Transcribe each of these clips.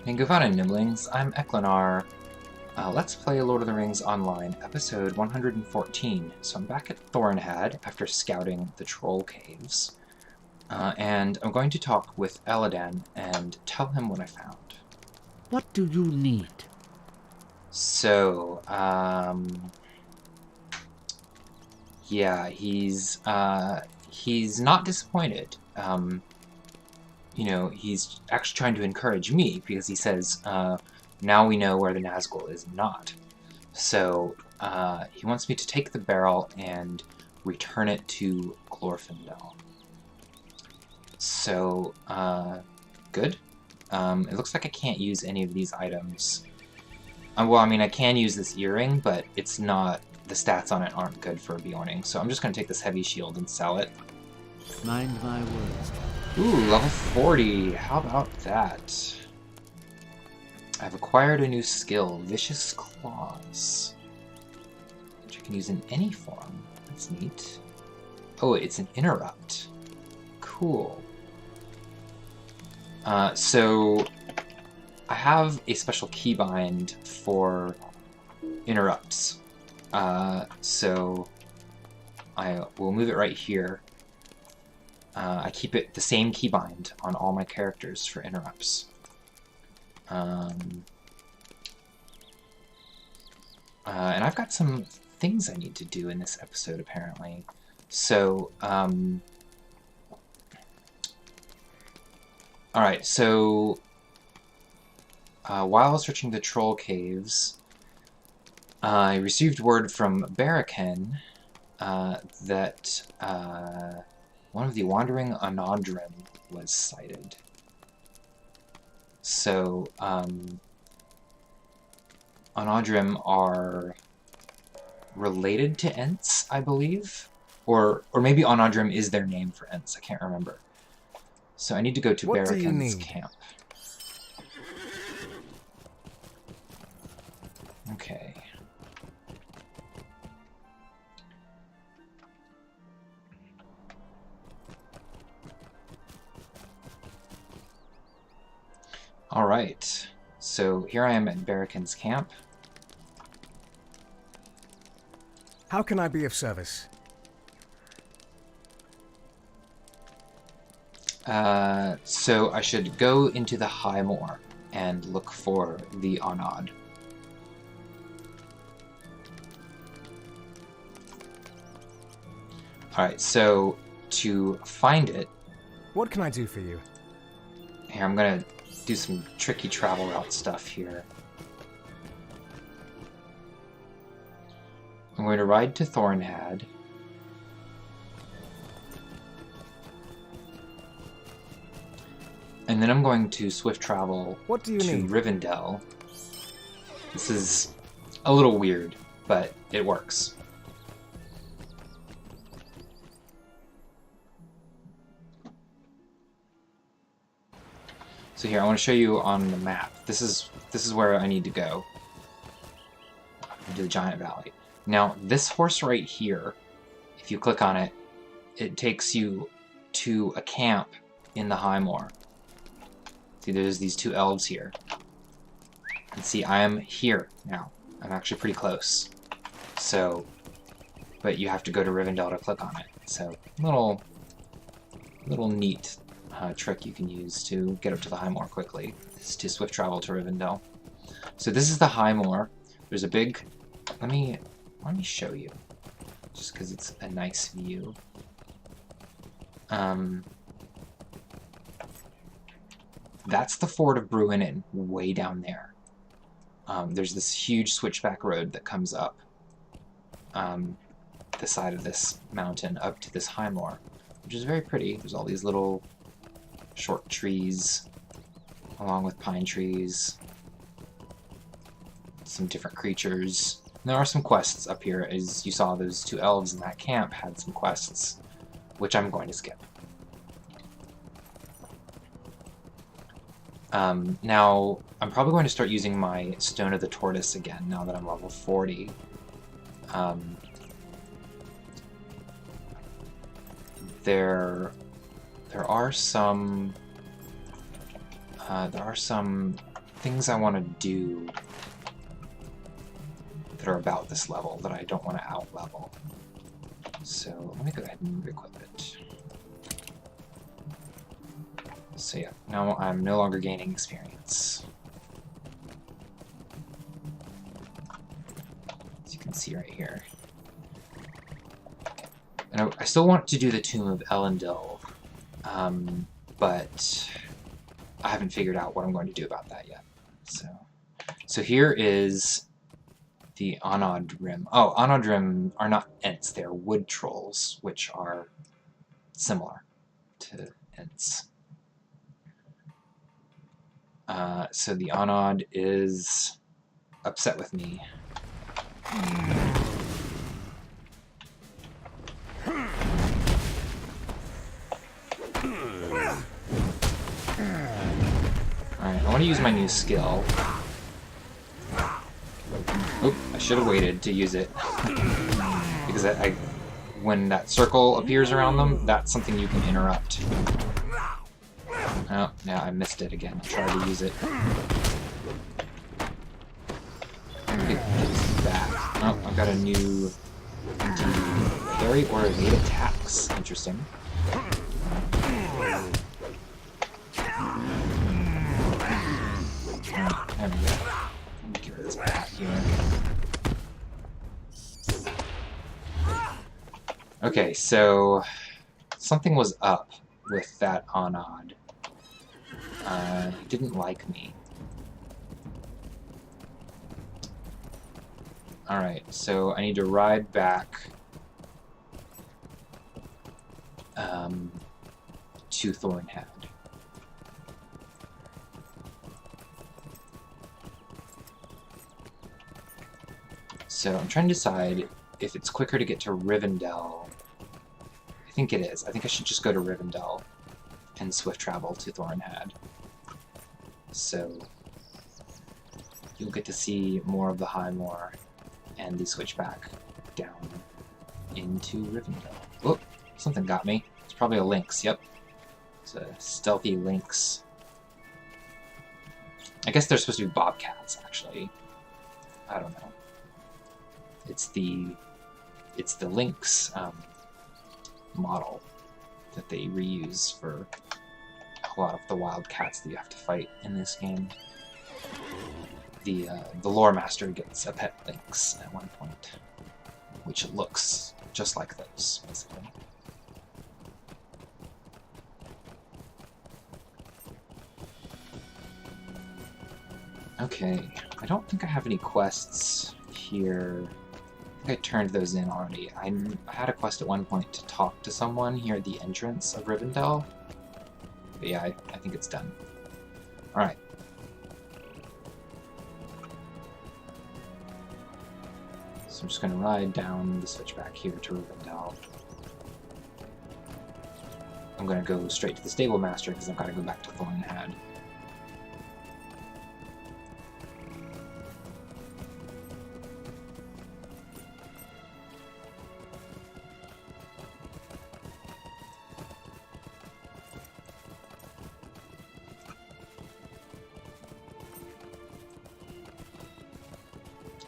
Hey, govannen, niblings. I'm Eklinaar. Let's play Lord of the Rings Online, episode 114. So I'm back at Thornhead after scouting the Troll Caves. And I'm going to talk with Elladan and tell him what I found. What do you need? So, yeah, he's not disappointed. He's actually trying to encourage me because he says, now we know where the Nazgûl is not. So, he wants me to take the barrel and return it to Glorfindel. So, good. It looks like I can't use any of these items. Well, I mean, I can use this earring, but it's not... the stats on it aren't good for Bjorning, so I'm just going to take this heavy shield and sell it. Mind my words. Ooh, level 40. How about that? I've acquired a new skill, Vicious Claws, which I can use in any form. That's neat. Oh, it's an interrupt. Cool. So I have a special keybind for interrupts. So I will move it right here. I keep it the same keybind on all my characters for interrupts. And I've got some things I need to do in this episode, apparently. So, alright, so while searching the Troll Caves, I received word from Barakan that one of the wandering Onodrim was sighted. So, Onodrim are related to Ents, I believe? Or maybe Onodrim is their name for Ents, I can't remember. So I need to go to Barakan's camp. Okay. Alright, so here I am at Barakan's camp. How can I be of service? So I should go into the High Moor and look for the Onod. Alright, so to find it... What can I do for you? Here, I'm gonna do some tricky travel route stuff here. I'm going to ride to Thornhead. And then I'm going to swift travel to Rivendell. This is a little weird, but it works. So here, I want to show you on the map. This is where I need to go. Into the Giant Valley. Now, this horse right here, if you click on it, it takes you to a camp in the High Moor. See, there's these two elves here. And see, I am here now. I'm actually pretty close. So, but you have to go to Rivendell to click on it. So, little neat trick you can use to get up to the High Moor quickly is to swift travel to Rivendell. So this is the High Moor. There's a big... Let me show you, just because it's a nice view. That's the Ford of Bruinen, way down there. There's this huge switchback road that comes up the side of this mountain up to this High Moor, which is very pretty. There's all these little short trees, along with pine trees. Some different creatures. There are some quests up here, as you saw those two elves in that camp had some quests, which I'm going to skip. Now, I'm probably going to start using my Stone of the Tortoise again, now that I'm level 40. There are some things I want to do that are about this level that I don't want to out-level. So let me go ahead and re-equip it. So yeah, now I'm no longer gaining experience. As you can see right here. And I still want to do the Tomb of Elendil, but I haven't figured out what I'm going to do about that yet. So here is the Onod Rim. Oh, Onod Rim are not Ents, they're wood trolls, which are similar to Ents. So the Onod is upset with me. Alright, I want to use my new skill. Oop, I should have waited to use it. Because when that circle appears around them, that's something you can interrupt. Oh, yeah, I missed it again. I'll try to use it. Oh, I've got a new parry or evade attacks. Interesting. There we go. Let me get rid of this bat here. Okay, so something was up with that Onod. He didn't like me. Alright, so I need to ride back to Thornhead. So I'm trying to decide if it's quicker to get to Rivendell. I think it is. I think I should just go to Rivendell and swift travel to Thornhead. So you'll get to see more of the High Moor and the switchback down into Rivendell. Oh, something got me. It's probably a lynx, yep. It's a stealthy lynx. I guess they're supposed to be bobcats, actually. I don't know. It's the lynx model that they reuse for a lot of the wild cats that you have to fight in this game. The lore master gets a pet lynx at one point, which looks just like those, basically. Okay, I don't think I have any quests here. I think I turned those in already. I had a quest at one point to talk to someone here at the entrance of Rivendell. But yeah, I think it's done. Alright. So I'm just going to ride down the switchback here to Rivendell. I'm going to go straight to the stable master because I've got to go back to Thornhead.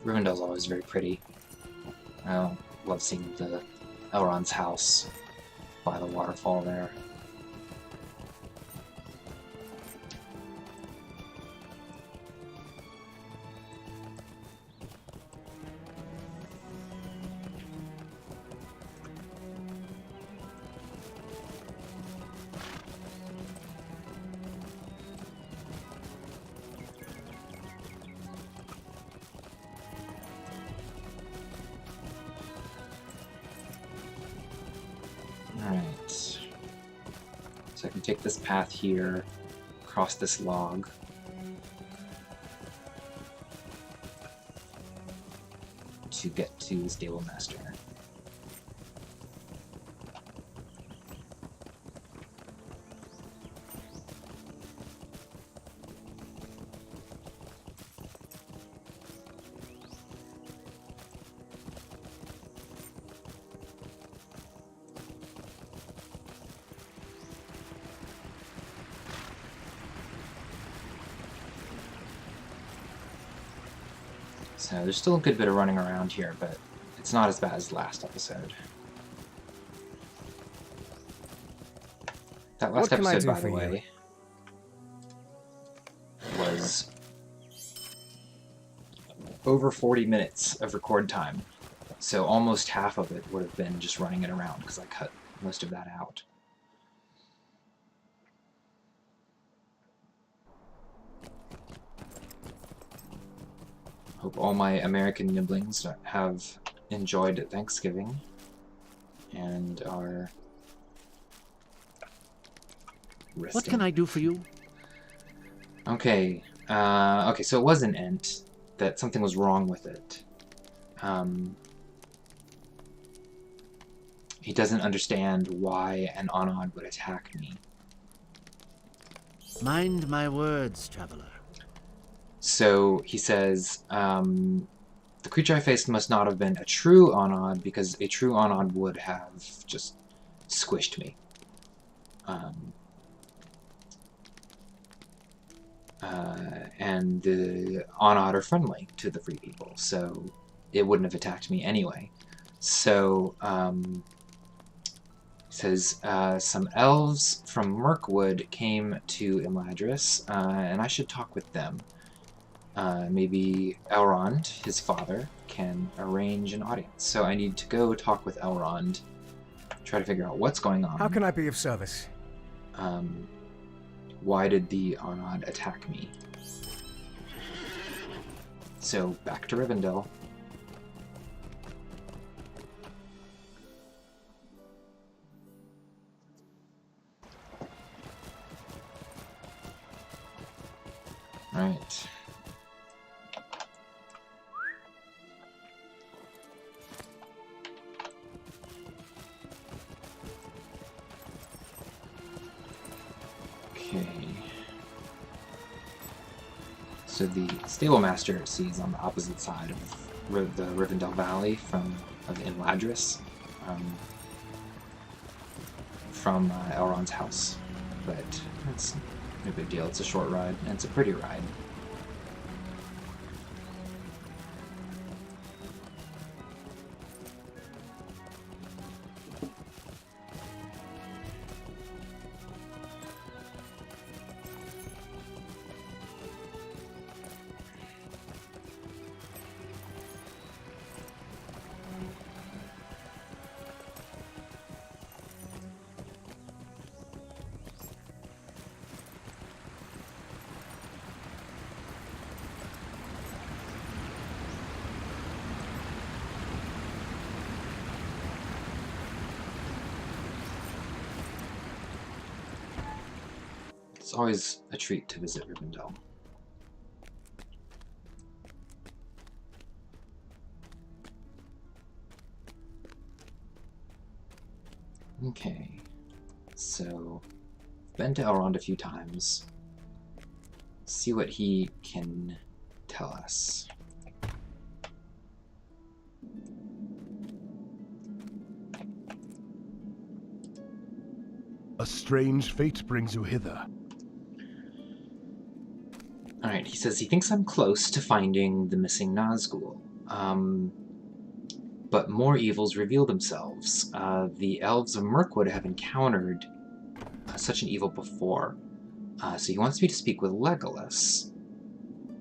Rivendell's always very pretty. I love seeing the Elrond's house by the waterfall there. Alright. So I can take this path here, cross this log. To get to the stable master. So there's still a good bit of running around here, but it's not as bad as last episode. That last What can I episode, do by the for you? way, was over 40 minutes of record time. So almost half of it would have been just running it around, because I cut most of that out. Hope all my American niblings have enjoyed Thanksgiving and are resting. What can I do for you? Okay, okay, so it was an ent, that something was wrong with it. He doesn't understand why an Onod would attack me. Mind my words, traveler. So he says, the creature I faced must not have been a true Onod, because a true Onod would have just squished me. And the Onod are friendly to the free people, so it wouldn't have attacked me anyway. So, he says, some elves from Mirkwood came to Imladris, and I should talk with them. Maybe Elrond, his father, can arrange an audience. So I need to go talk with Elrond, try to figure out what's going on. How can I be of service? Why did the Onod attack me? So, back to Rivendell. Alright. Okay. So the stable master sees on the opposite side of the Rivendell Valley of Imladris, from Elrond's house, but it's no big deal. It's a short ride, and it's a pretty ride. It's always a treat to visit Rivendell. Okay, so I've been to Elrond a few times. See what he can tell us. A strange fate brings you hither. Alright, he says he thinks I'm close to finding the missing Nazgûl. But more evils reveal themselves. The Elves of Mirkwood have encountered such an evil before. So he wants me to speak with Legolas,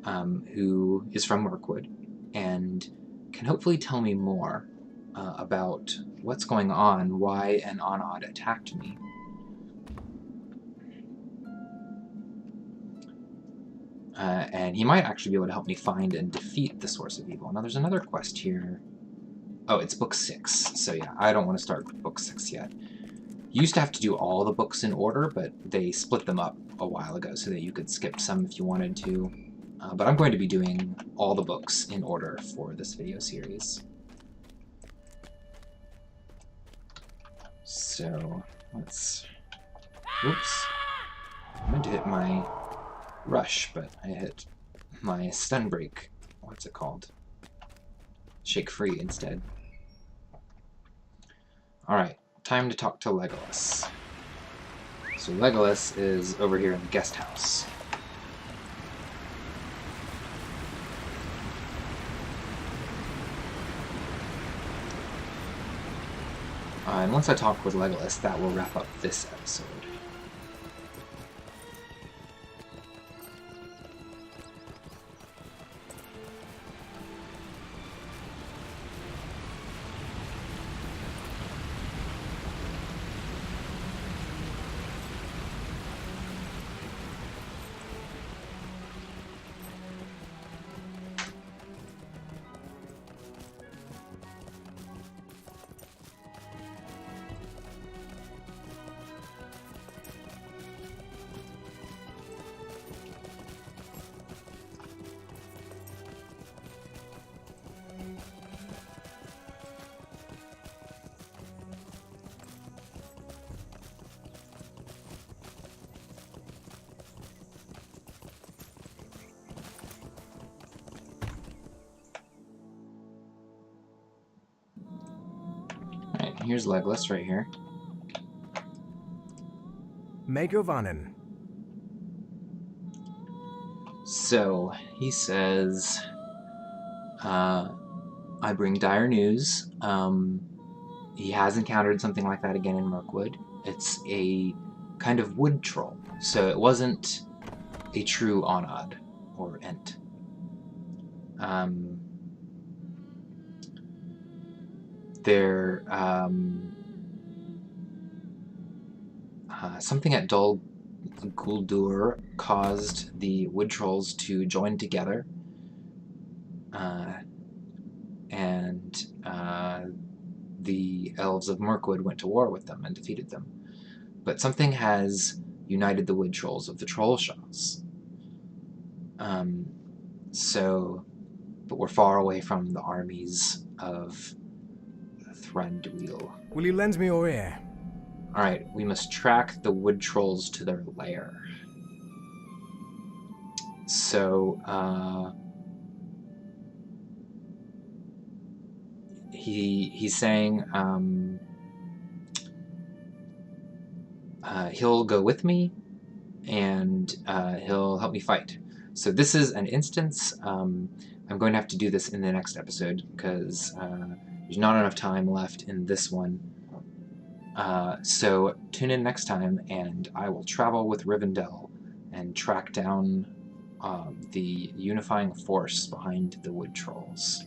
who is from Mirkwood, and can hopefully tell me more about what's going on, why an Onod attacked me. And he might actually be able to help me find and defeat the source of evil. Now there's another quest here. Oh, it's book 6, so yeah, I don't want to start book 6 yet. You used to have to do all the books in order, but they split them up a while ago so that you could skip some if you wanted to. But I'm going to be doing all the books in order for this video series. So, let's... Oops. I meant to hit my rush, but I hit my stun break. What's it called? Shake free instead. Alright, time to talk to Legolas. So Legolas is over here in the guest house. And once I talk with Legolas, that will wrap up this episode. Alright, here's Legolas right here. Govannen. So, he says, I bring dire news. He has encountered something like that again in Mirkwood. It's a kind of wood troll, so it wasn't a true Onod, or Ent. Something at Dol Guldur caused the wood trolls to join together, and the Elves of Mirkwood went to war with them and defeated them. But something has united the wood trolls of the Trollshaws. But we're far away from the armies of Thranduil. Will you lend me your ear? Alright, we must track the wood trolls to their lair. So, he's saying he'll go with me, and he'll help me fight. So this is an instance. I'm going to have to do this in the next episode, because there's not enough time left in this one. So tune in next time, and I will travel with Rivendell and track down the unifying force behind the wood trolls.